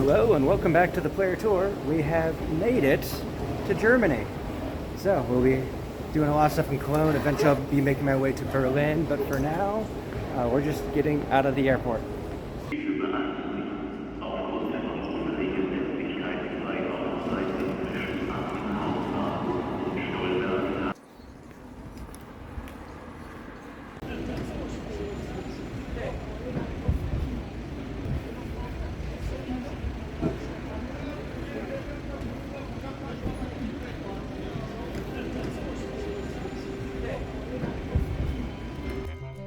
Hello and welcome back to the player tour. We have made it to Germany. So we'll be doing a lot of stuff in Cologne. Eventually I'll be making my way to Berlin, but for now, we're just getting out of the airport.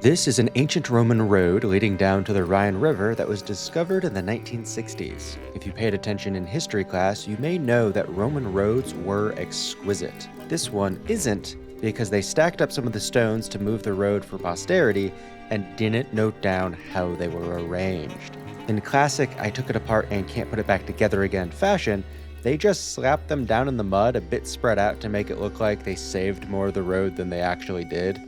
This is an ancient Roman road leading down to the Rhine River that was discovered in the 1960s. If you paid attention in history class, you may know that Roman roads were exquisite. This one isn't because they stacked up some of the stones to move the road for posterity and didn't note down how they were arranged. In classic I took it apart and can't put it back together again fashion, they just slapped them down in the mud a bit spread out to make it look like they saved more of the road than they actually did.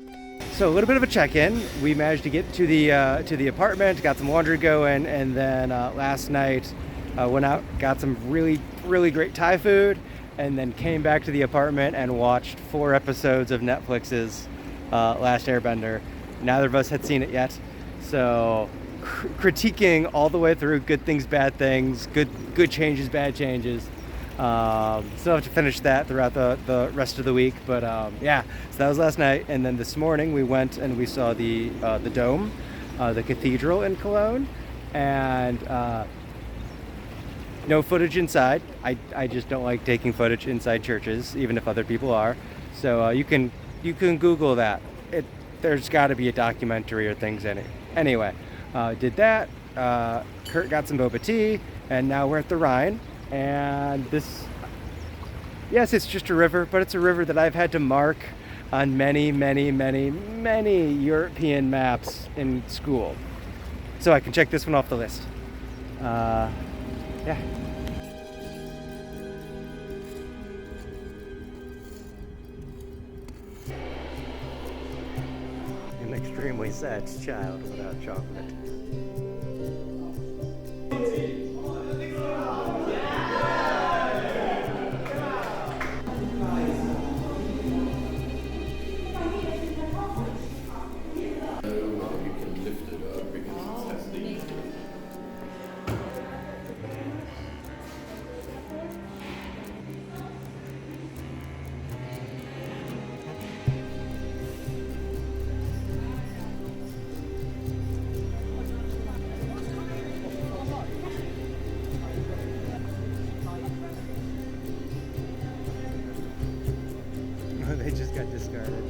So a little bit of a check-in. We managed to get to the apartment, got some laundry going, and then last night went out, got some really great Thai food, and then came back to the apartment and watched 4 episodes of Netflix's Last Airbender. Neither of us had seen it yet, so critiquing all the way through good things, bad things, good changes, bad changes. Still have to finish that throughout the rest of the week, but yeah, so that was last night. And then this morning we went and we saw the dome, the Cathedral in Cologne, and no footage inside. I just don't like taking footage inside churches, even if other people are. So you can Google that. There's got to be a documentary or things in it. Anyway, did that. Kurt got some boba tea, and now we're at the Rhine. And this, yes, it's just a river, but it's a river that I've had to mark on many European maps in school. So I can check this one off the list. Yeah. An extremely sad child without chocolate. They just got discarded.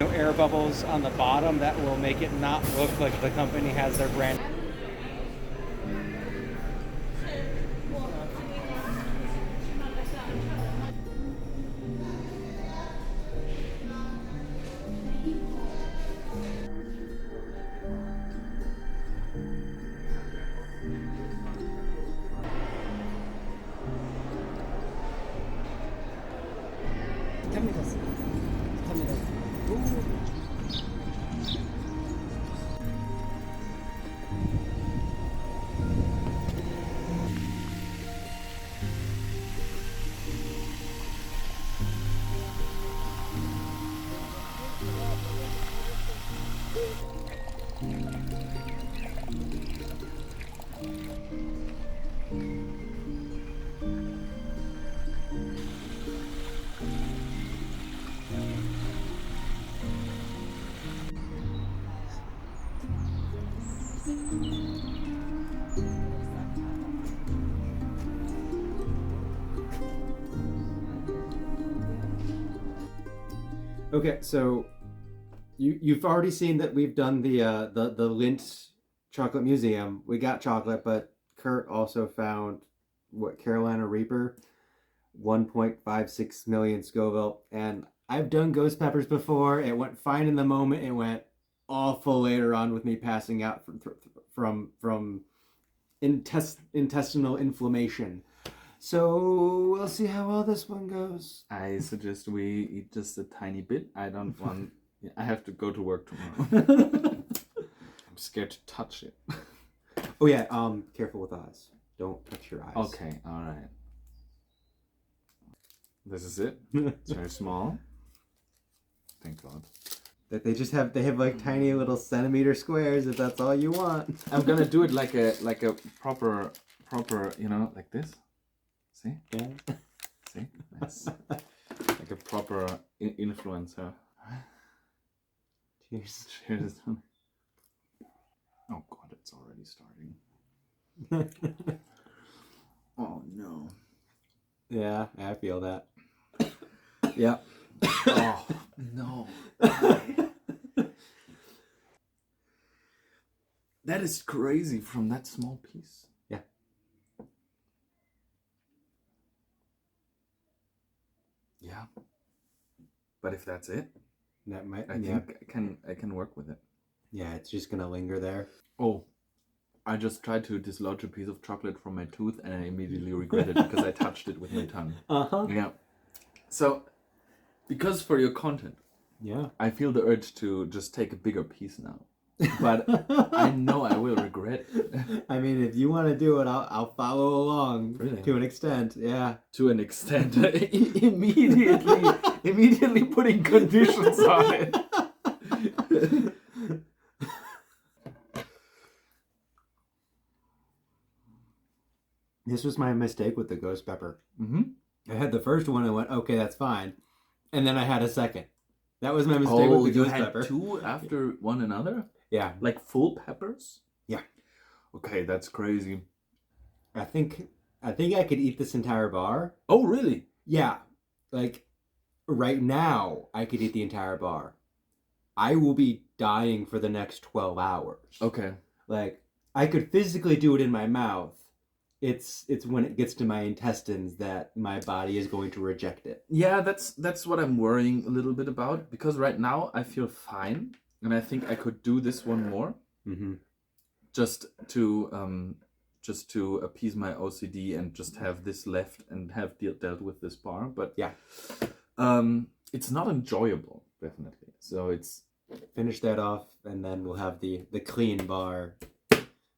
No air bubbles on the bottom that will make it not look like the company has their brand. Okay, so you've already seen that we've done the Lindt Chocolate Museum. We got chocolate, but Kurt also found what, Carolina Reaper, 1.56 million Scoville, and I've done ghost peppers before. It went fine in the moment. It went awful later on with me passing out from intestinal inflammation. So we'll see how well this one goes. I suggest we eat just a tiny bit. I don't want. I have to go to work tomorrow. I'm scared to touch it. Oh yeah, careful with eyes. Don't touch your eyes. Okay, all right. This is it. It's very small. Thank God. That they have like tiny little centimeter squares if that's all you want. I'm gonna do it like a proper, like this. See? Yeah. See? Nice. Like a proper influencer. Cheers. Cheers. Oh God, it's already starting. Oh no. Yeah, I feel that. Yeah. Oh no. That is crazy from that small piece. Yeah. Yeah. But if that's it, That might. I think I can work with it. Yeah, it's just gonna linger there. Oh, I just tried to dislodge a piece of chocolate from my tooth and I immediately regret it because I touched it with my tongue. Yeah. So, because for your content, Yeah. I feel the urge to just take a bigger piece now. But I know I will regret it. I mean, if you want to do it, I'll follow along. Really? To an extent. Yeah. To an extent, immediately putting conditions on it. This was my mistake with the ghost pepper. Mm-hmm. I had the first one and went, okay, that's fine. And then I had a second. That was my mistake with the you ghost had pepper. two after one another? Yeah. Like full peppers? Yeah. Okay, that's crazy. I think I could eat this entire bar. Oh, really? Yeah. Like, right now, I could eat the entire bar. I will be dying for the next 12 hours. Okay. Like, I could physically do it in my mouth. It's when it gets to my intestines that my body is going to reject it. Yeah, that's what I'm worrying a little bit about, because right now I feel fine, and I think I could do this one more, just to appease my OCD and just have this left and have dealt with this bar. But yeah, it's not enjoyable, definitely. So it's finish that off, and then we'll have the clean bar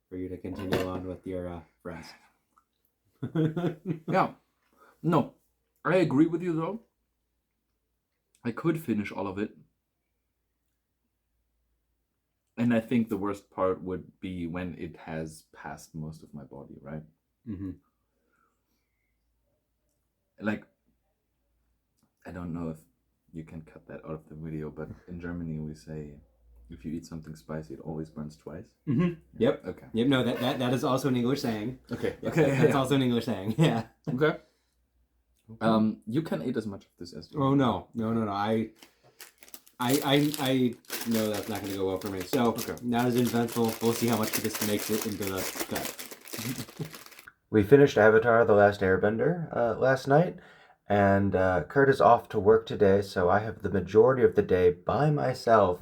for you to continue on with your friends. Yeah, no, I agree with you though. I could finish all of it, and I think the worst part would be when it has passed most of my body, right? Like, I don't know if you can cut that out of the video, but in Germany we say, if you eat something spicy, it always burns twice. Yep. Okay. Yep. No, that is also an English saying. Okay. Yeah, Okay. That's also an English saying. Yeah. Okay. You can eat as much of this as you want. Oh no. I know that's not going to go well for me. So not as eventful. We'll see how much this makes it into the cut. We finished Avatar: The Last Airbender last night, and Kurt is off to work today, so I have the majority of the day by myself.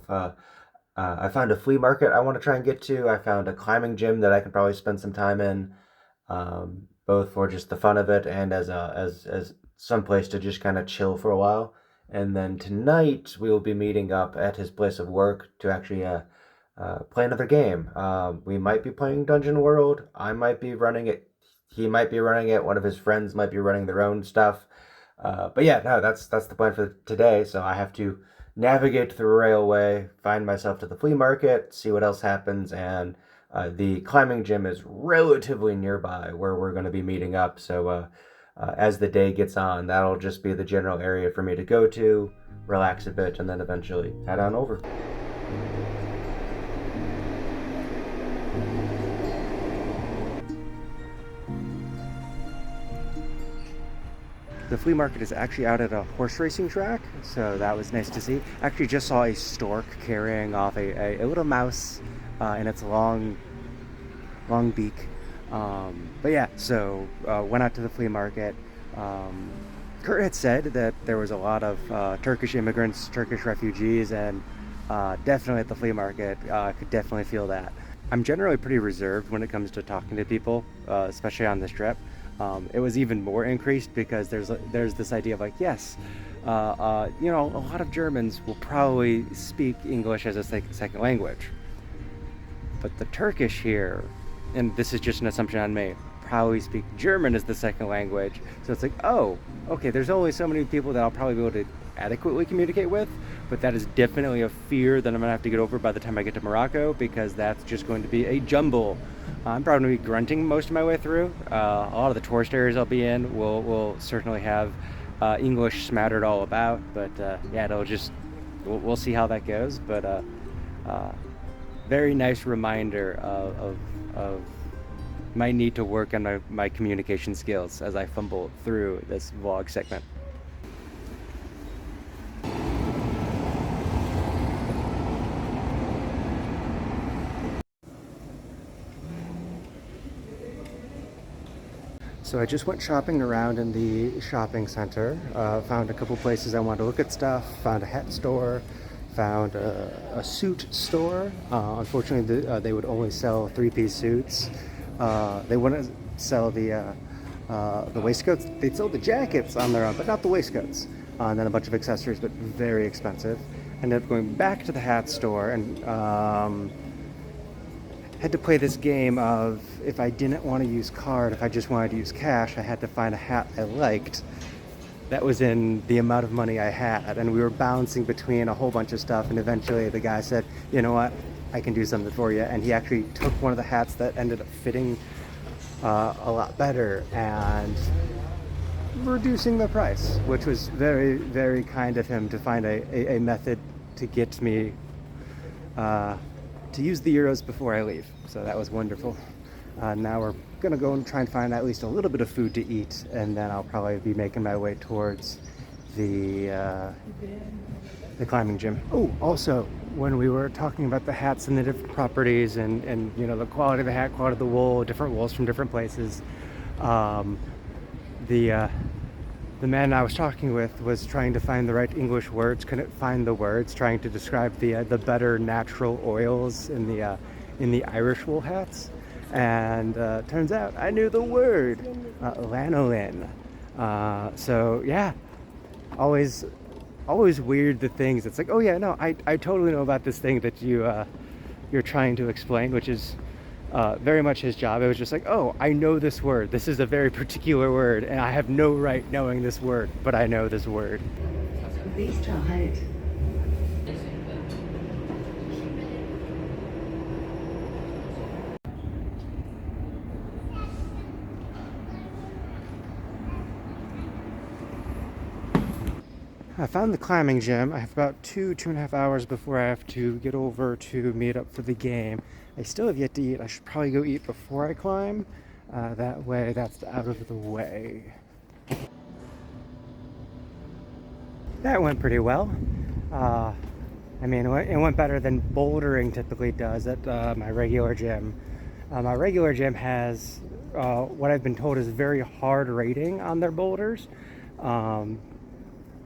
I found a flea market I want to try and get to. I found a climbing gym that I can probably spend some time in, both for just the fun of it and as some place to just kind of chill for a while. And then tonight we will be meeting up at his place of work to actually play another game. We might be playing Dungeon World. I might be running it. He might be running it. One of his friends might be running their own stuff. But yeah, no, that's the plan for today. So I have to navigate through a railway, find myself to the flea market, see what else happens, and the climbing gym is relatively nearby where we're going to be meeting up. So as the day gets on, that'll just be the general area for me to go to, relax a bit, and then eventually head on over. The flea market is actually out at a horse racing track, so that was nice to see. Actually just saw a stork carrying off a little mouse in its long beak. But yeah, so went out to the flea market. Kurt had said that there was a lot of Turkish immigrants, Turkish refugees, and definitely at the flea market, I could definitely feel that. I'm generally pretty reserved when it comes to talking to people, especially on this trip. It was even more increased because there's this idea of like, yes, you know, a lot of Germans will probably speak English as a second language, but the Turkish here, and this is just an assumption on me, probably speak German as the second language. So it's like, oh, okay, there's only so many people that I'll probably be able to adequately communicate with, but that is definitely a fear that I'm gonna have to get over by the time I get to Morocco, because that's just going to be a jumble. I'm probably gonna be grunting most of my way through. A lot of the tourist areas I'll be in will certainly have English smattered all about, but yeah, we'll see how that goes. But very nice reminder of my need to work on my communication skills as I fumble through this vlog segment. So I just went shopping around in the shopping center, found a couple places I wanted to look at stuff, found a hat store, found a suit store. Unfortunately, they would only sell three-piece suits. They wouldn't sell the waistcoats. They'd sell the jackets on their own, but not the waistcoats. And then a bunch of accessories, but very expensive. Ended up going back to the hat store and had to play this game of, if I didn't want to use card, if I just wanted to use cash, I had to find a hat I liked that was in the amount of money I had. And we were bouncing between a whole bunch of stuff, and eventually the guy said, you know what, I can do something for you. And he actually took one of the hats that ended up fitting a lot better and reducing the price, which was very, very kind of him to find a method to get me to use the euros before I leave. So that was wonderful. Now we're gonna go and try and find at least a little bit of food to eat, and then I'll probably be making my way towards the climbing gym. Oh, also, when we were talking about the hats and the different properties and you know, the quality of the hat, quality of the wool, different wools from different places, the man I was talking with was trying to find the right English words, couldn't find the words, trying to describe the better natural oils in the Irish wool hats, and turns out I knew the word, lanolin. So yeah, always weird, the things. It's like, oh yeah, no, I totally know about this thing that you're trying to explain, which is very much his job. It was just like, oh, I know this word. This is a very particular word, and I have no right knowing this word, but I know this word. I found the climbing gym. I have about two and a half hours before I have to get over to meet up for the game. I still have yet to eat. I should probably go eat before I climb. That way, that's out of the way. That went pretty well. I mean, it went better than bouldering typically does at my regular gym. My regular gym has what I've been told is very hard rating on their boulders.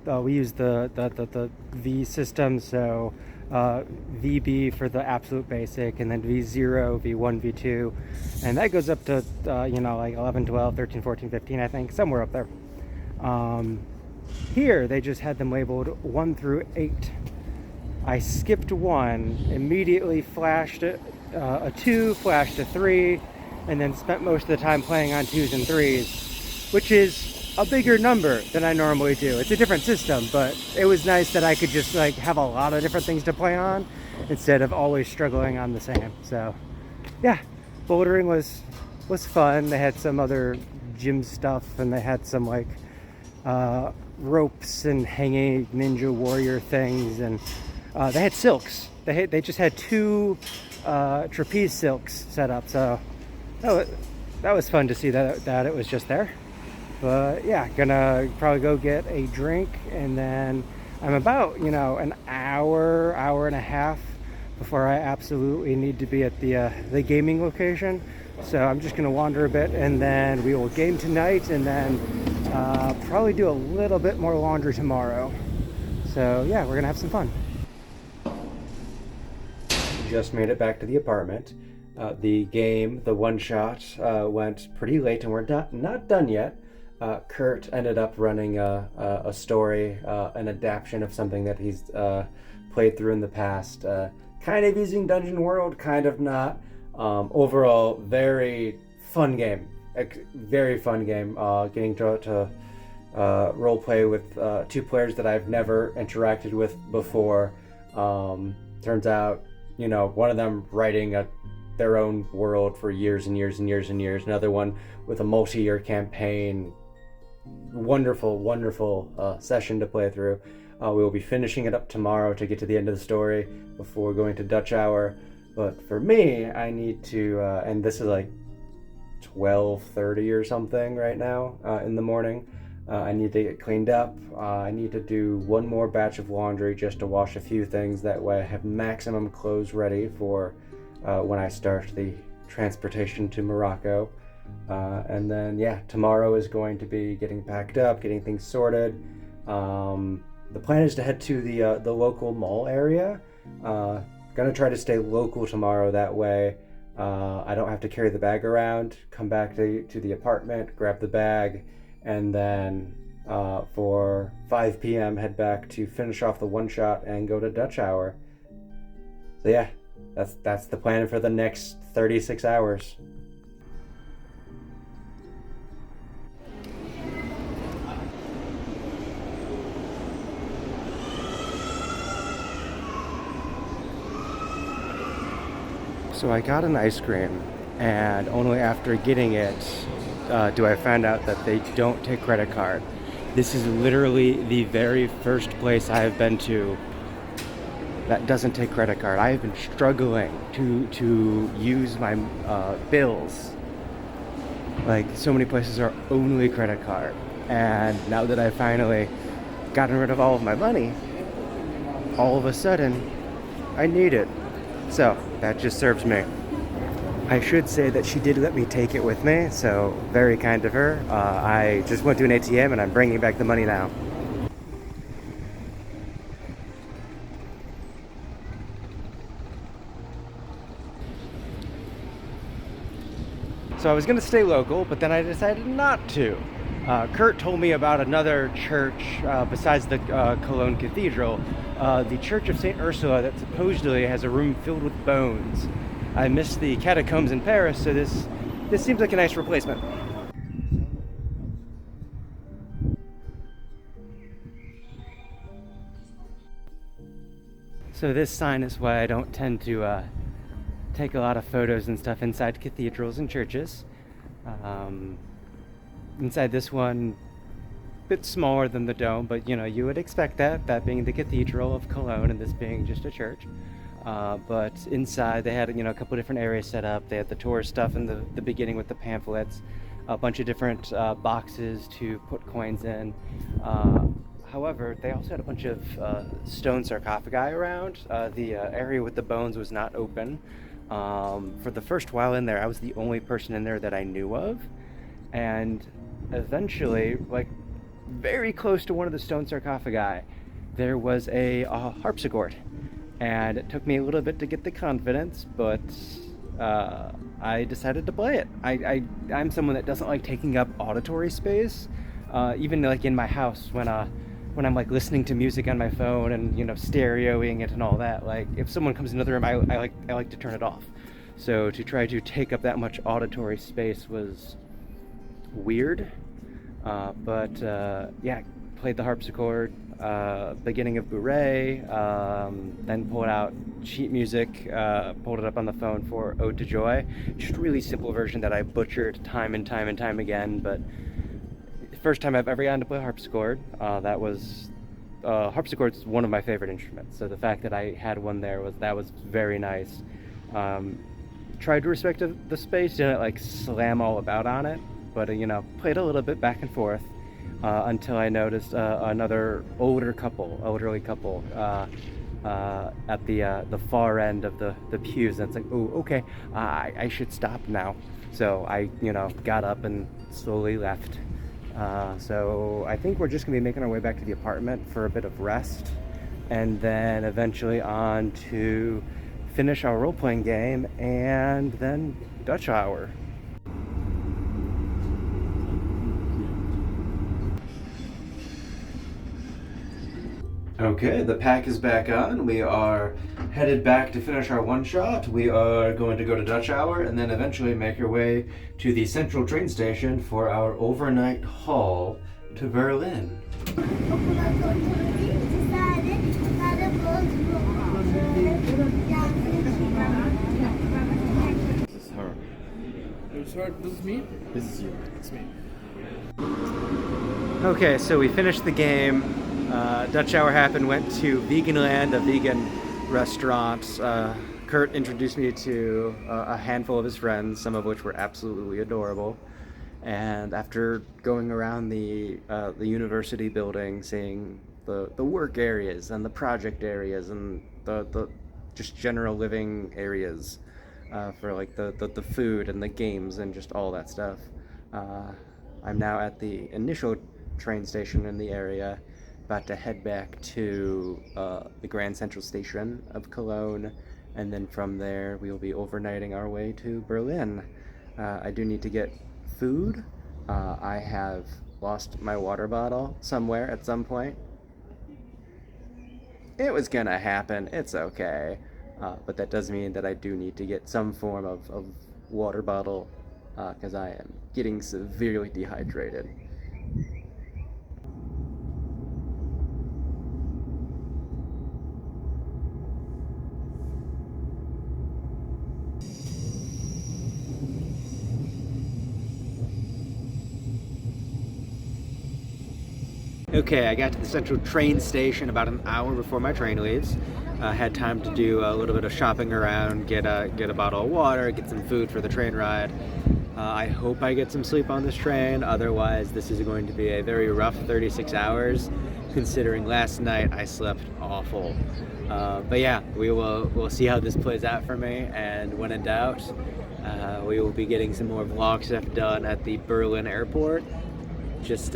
We use the V system, so VB for the absolute basic, and then V0, V1, V2, and that goes up to you know, like 11, 12, 13, 14, 15, I think, somewhere up there. Here they just had them labeled 1 through 8. I skipped 1, immediately flashed a 2, flashed a 3, and then spent most of the time playing on 2s and 3s, which is a bigger number than I normally do. It's a different system, but it was nice that I could just like have a lot of different things to play on instead of always struggling on the same. So yeah, bouldering was fun. They had some other gym stuff, and they had some like ropes and hanging ninja warrior things, and they had silks. They just had 2 trapeze silks set up, so that was fun to see that it was just there. But yeah, gonna probably go get a drink, and then I'm about, you know, an hour and a half before I absolutely need to be at the gaming location. So I'm just gonna wander a bit, and then we will game tonight, and then Probably do a little bit more laundry tomorrow. So yeah, we're gonna have some fun. Just made it back to the apartment. The game, the one shot, went pretty late and we're not done yet. Kurt ended up running a story, an adaptation of something that he's played through in the past. Kind of using Dungeon World, kind of not. Overall, very fun game. Very fun game. Getting to role play with 2 players that I've never interacted with before. Turns out, you know, one of them writing their own world for years and years and years and years. Another one with a multi-year campaign. Wonderful session to play through. We will be finishing it up tomorrow to get to the end of the story before going to Dutch hour. But for me, I need to, and this is like 12:30 or something right now in the morning. I need to get cleaned up. I need to do one more batch of laundry just to wash a few things. That way I have maximum clothes ready for when I start the transportation to Morocco. And then, yeah, tomorrow is going to be getting packed up, getting things sorted. The plan is to head to the local mall area. Gonna try to stay local tomorrow. That way I don't have to carry the bag around. Come back to the apartment, grab the bag, and then for 5 p.m. head back to finish off the one shot and go to Dutch hour. So yeah, that's the plan for the next 36 hours. So I got an ice cream, and only after getting it do I find out that they don't take credit card. This is literally the very first place I have been to that doesn't take credit card. I have been struggling to use my bills. Like, so many places are only credit card. And now that I've finally gotten rid of all of my money, all of a sudden I need it. So that just serves me. I should say that she did let me take it with me, so very kind of her. I just went to an ATM and I'm bringing back the money now. So I was going to stay local, but then I decided not to. Kurt told me about another church besides the Cologne Cathedral, the Church of St. Ursula, that supposedly has a room filled with bones. I missed the catacombs in Paris, so this seems like a nice replacement. So this sign is why I don't tend to take a lot of photos and stuff inside cathedrals and churches. Inside this one, a bit smaller than the dome, but you know, you would expect that being the Cathedral of Cologne and this being just a church. But inside they had, you know, a couple different areas set up. They had the tourist stuff in the beginning with the pamphlets, a bunch of different boxes to put coins in. However, they also had a bunch of stone sarcophagi around. The area with the bones was not open. For the first while in there, I was the only person in there that I knew of. And eventually, like very close to one of the stone sarcophagi, there was a harpsichord. And it took me a little bit to get the confidence, but I decided to play it. I'm someone that doesn't like taking up auditory space, even like in my house when I'm like listening to music on my phone and, you know, stereoing it and all that. Like if someone comes into the room, I like to turn it off. So to try to take up that much auditory space was weird, but yeah, played the harpsichord. Beginning of Bourrée, then pulled out sheet music, pulled it up on the phone for Ode to Joy. Just a really simple version that I butchered time and time and time again, but the first time I've ever gotten to play harpsichord. Harpsichord's one of my favorite instruments, so the fact that I had one there was very nice. Tried to respect the space, didn't like slam all about on it, but you know, played a little bit back and forth. Until I noticed another elderly couple at the far end of the pews, and it's like, oh, okay, I should stop now. So I, you know, got up and slowly left. So I think we're just going to be making our way back to the apartment for a bit of rest, and then eventually on to finish our role-playing game and then Dutch hour. Okay, the pack is back on. We are headed back to finish our one-shot. We are going to go to Dutch hour and then eventually make our way to the central train station for our overnight haul to Berlin. This is her. This is her. This is me. This is you. It's me. Okay, so we finished the game. Dutch hour happened, went to Veganland, a vegan restaurant. Kurt introduced me to a handful of his friends, some of which were absolutely adorable. And after going around the university building, seeing the work areas and the project areas and the just general living areas for like the food and the games and just all that stuff, I'm now at the initial train station in the area, about to head back to the Grand Central Station of Cologne, and then from there we will be overnighting our way to Berlin. I do need to get food. I have lost my water bottle somewhere at some point. It was gonna happen, it's okay. But that does mean that I do need to get some form of water bottle, because I am getting severely dehydrated. Okay, I got to the central train station about an hour before my train leaves. Had time to do a little bit of shopping around, get a bottle of water, get some food for the train ride. I hope I get some sleep on this train, otherwise this is going to be a very rough 36 hours, considering last night I slept awful. But yeah, we'll see how this plays out for me, and when in doubt, we will be getting some more vlog stuff done at the Berlin airport. Just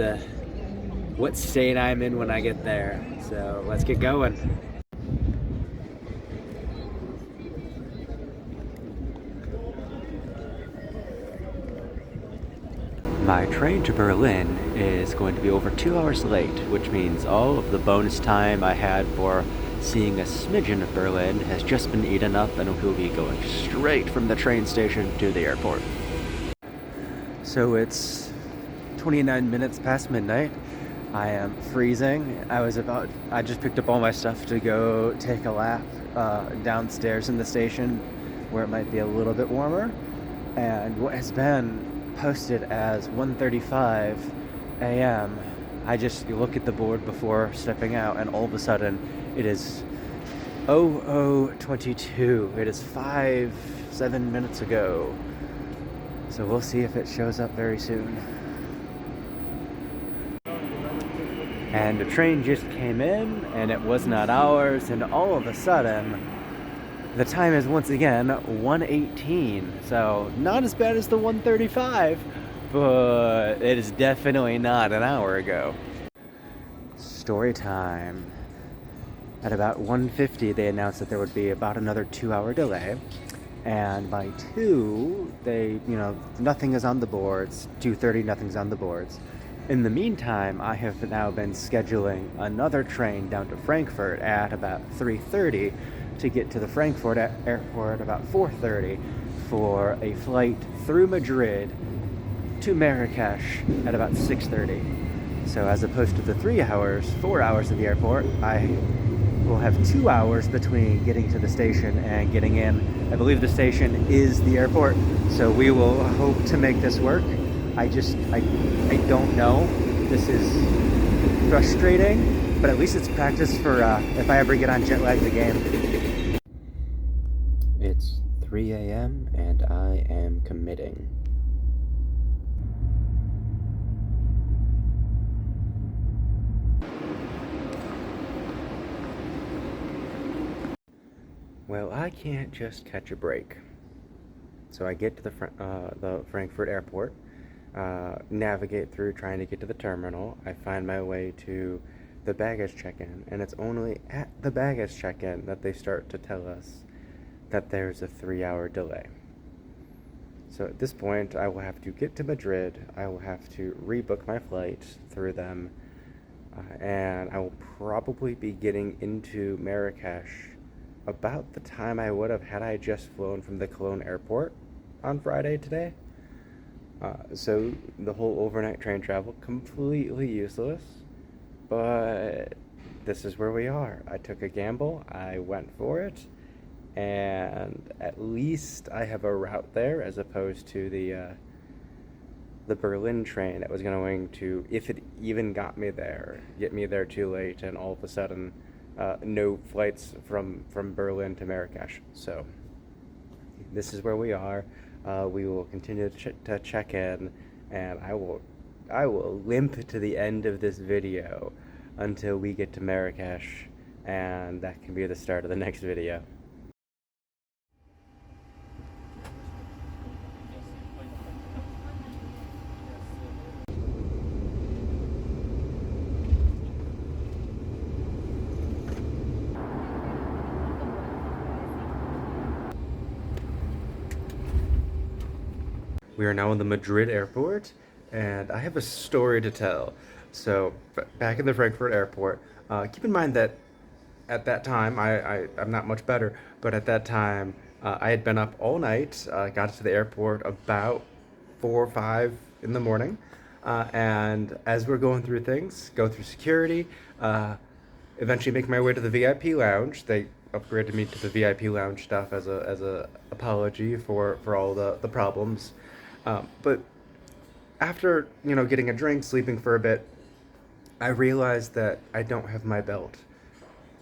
what state I'm in when I get there. So let's get going. My train to Berlin is going to be over 2 hours late, which means all of the bonus time I had for seeing a smidgen of Berlin has just been eaten up, and we'll be going straight from the train station to the airport. So it's 29 minutes past midnight. I am freezing. I just picked up all my stuff to go take a lap downstairs in the station where it might be a little bit warmer. And what has been posted as 1:35 a.m., I just look at the board before stepping out, and all of a sudden it is 00:22. It is 7 minutes ago. So we'll see if it shows up very soon. And the train just came in, and it was not ours, and all of a sudden, the time is once again 1:18. So not as bad as the 1:35, but it is definitely not an hour ago. Story time. At about 1:50, they announced that there would be about another 2-hour delay. And by 2, nothing is on the boards. 2:30, nothing's on the boards. In the meantime, I have now been scheduling another train down to Frankfurt at about 3:30 to get to the Frankfurt airport about 4:30 for a flight through Madrid to Marrakesh at about 6:30. So as opposed to the 4 hours at the airport, I will have 2 hours between getting to the station and getting in. I believe the station is the airport, so we will hope to make this work. I don't know. This is frustrating, but at least it's practice for if I ever get on jet lag the game. It's 3 a.m. and I am committing. Well, I can't just catch a break. So I get to the Frankfurt airport. navigate through trying to get to the terminal. I find my way to the baggage check-in, and it's only at the baggage check-in that they start to tell us that there's a 3-hour delay. So at this point, I will have to get to Madrid, I will have to rebook my flight through them, and I will probably be getting into Marrakesh about the time I would have had I just flown from the Cologne airport on Friday today. So the whole overnight train travel, completely useless, but this is where we are. I took a gamble, I went for it, and at least I have a route there as opposed to the Berlin train that was going to, if it even got me there, get me there too late, and all of a sudden no flights from Berlin to Marrakesh. So this is where we are. We will continue to check in, and I will limp to the end of this video until we get to Marrakesh, and that can be the start of the next video. We are now in the Madrid airport, and I have a story to tell. So, back in the Frankfurt airport, keep in mind that at that time, I'm not much better, but at that time, I had been up all night, got to the airport about 4 or 5 in the morning, and as we're going through things, go through security, eventually make my way to the VIP lounge. They upgraded me to the VIP lounge stuff as a apology for all the problems. But after, getting a drink, sleeping for a bit, I realized that I don't have my belt.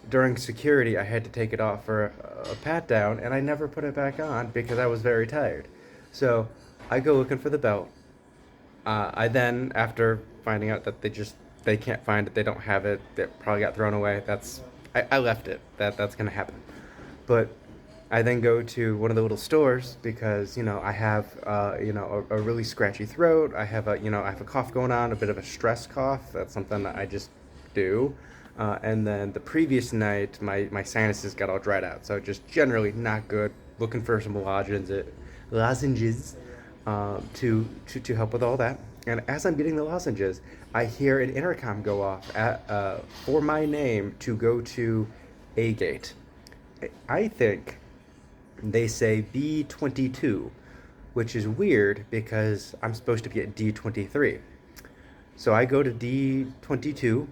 During security, I had to take it off for a pat down, and I never put it back on because I was very tired. So I go looking for the belt. I then, after finding out that they can't find it, they don't have it, it probably got thrown away. I left it. That's gonna happen. But I then go to one of the little stores because I have a really scratchy throat. I have a cough going on, a bit of a stress cough. That's something that I just do. And then the previous night, my sinuses got all dried out, so just generally not good. Looking for some lozenges to help with all that. And as I'm getting the lozenges, I hear an intercom go off for my name to go to A gate. I think they say B22, which is weird because I'm supposed to be at D23. So I go to D22,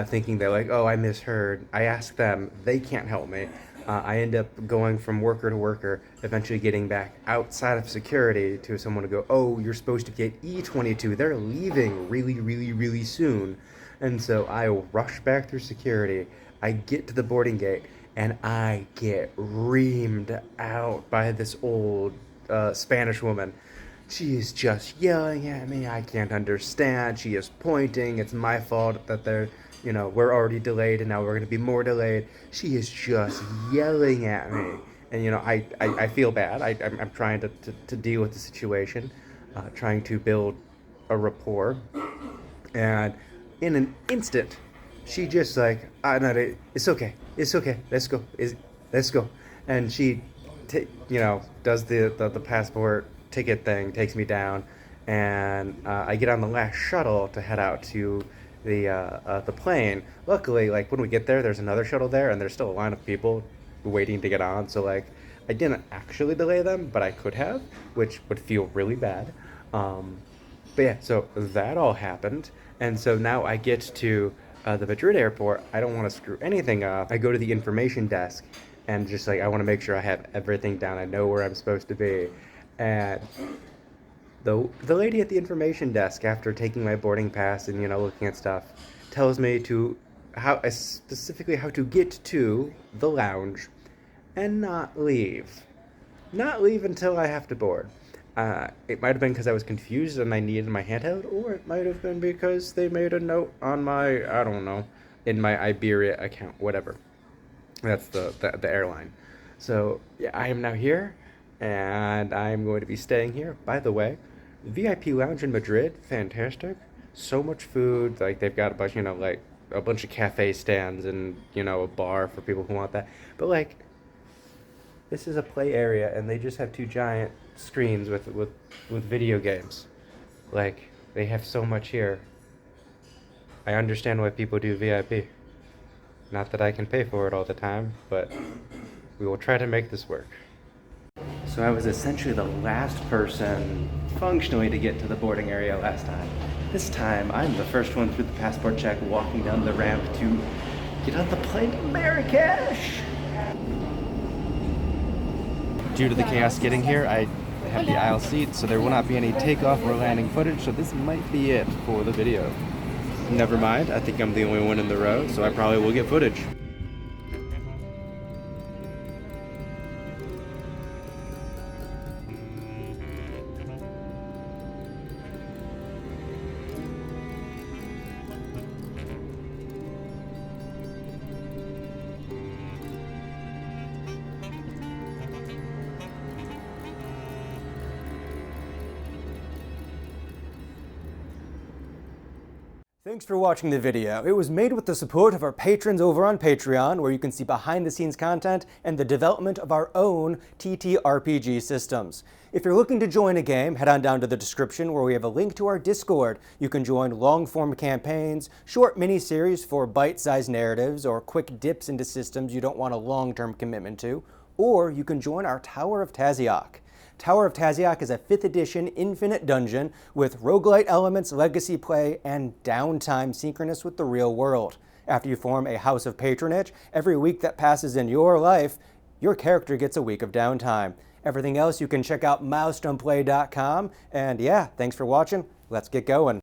thinking they're like, oh, I misheard. I ask them, they can't help me. I end up going from worker to worker, eventually getting back outside of security to someone to go, oh, you're supposed to be at E22. They're leaving really, really, really soon. And so I rush back through security. I get to the boarding gate, and I get reamed out by this old Spanish woman. She is just yelling at me. I can't understand. She is pointing. It's my fault that we're already delayed, and now we're going to be more delayed. She is just yelling at me. And, I feel bad. I'm trying to deal with the situation, trying to build a rapport. And in an instant, she just like, it's okay. It's okay. Let's go. Let's go. And she, does the passport ticket thing, takes me down, and I get on the last shuttle to head out to the plane. Luckily, when we get there, there's another shuttle there, and there's still a line of people waiting to get on. So I didn't actually delay them, but I could have, which would feel really bad. But yeah, so that all happened, and so now I get to the Madrid airport. I don't want to screw anything up. I go to the information desk, and just I want to make sure I have everything down. I know where I'm supposed to be, and the lady at the information desk, after taking my boarding pass and looking at stuff, tells me specifically how to get to the lounge and not leave until I have to board. It might have been because I was confused and I needed my handheld, or it might have been because they made a note on in my Iberia account, whatever. That's the airline. So yeah, I am now here, and I'm going to be staying here. By the way, VIP lounge in Madrid, fantastic. So much food. Like they've got a bunch, like a bunch of cafe stands and a bar for people who want that. But like, this is a play area, and they just have two giant screens with video games. Like they have so much here. I understand why people do VIP. Not that I can pay for it all the time, but we will try to make this work. So I was essentially the last person functionally to get to the boarding area last time. This time, I'm the first one through the passport check, walking down the ramp to get on the plane to Marrakesh. Due to the chaos getting here, I have the aisle seat, so there will not be any takeoff or landing footage, so this might be it for the video. Never mind, I think I'm the only one in the row, so I probably will get footage. Thanks for watching the video. It was made with the support of our patrons over on Patreon, where you can see behind-the-scenes content and the development of our own TTRPG systems. If you're looking to join a game, head on down to the description where we have a link to our Discord. You can join long-form campaigns, short mini-series for bite-sized narratives, or quick dips into systems you don't want a long-term commitment to, or you can join our Tower of Taziok. Tower of Taziok is a 5th edition infinite dungeon with roguelite elements, legacy play, and downtime synchronous with the real world. After you form a house of patronage, every week that passes in your life, your character gets a week of downtime. Everything else you can check out milestoneplay.com. And yeah, thanks for watching. Let's get going.